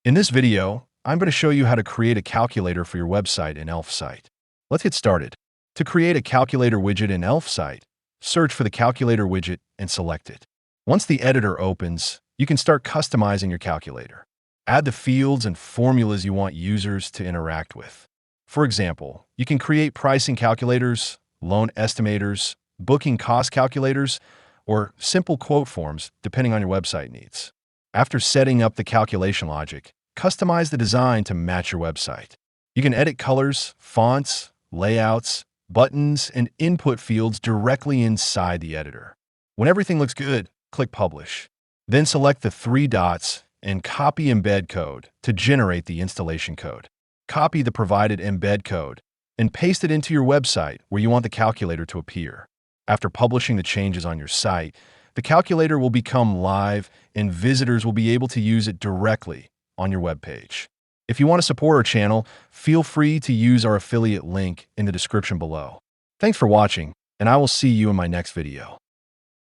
In this video, I'm going to show you how to create a calculator for your website in Elfsight. Let's get started. To create a calculator widget in Elfsight, search for the calculator widget and select it. Once the editor opens, you can start customizing your calculator. Add the fields and formulas you want users to interact with. For example, you can create pricing calculators, loan estimators, booking cost calculators, or simple quote forms depending on your website needs. After setting up the calculation logic, customize the design to match your website. You can edit colors, fonts, layouts, buttons, and input fields directly inside the editor. When everything looks good, click Publish. Then select the three dots and copy embed code to generate the installation code. Copy the provided embed code and paste it into your website where you want the calculator to appear. After publishing the changes on your site, the calculator will become live and visitors will be able to use it directly on your webpage. If you want to support our channel, feel free to use our affiliate link in the description below. Thanks for watching, and I will see you in my next video.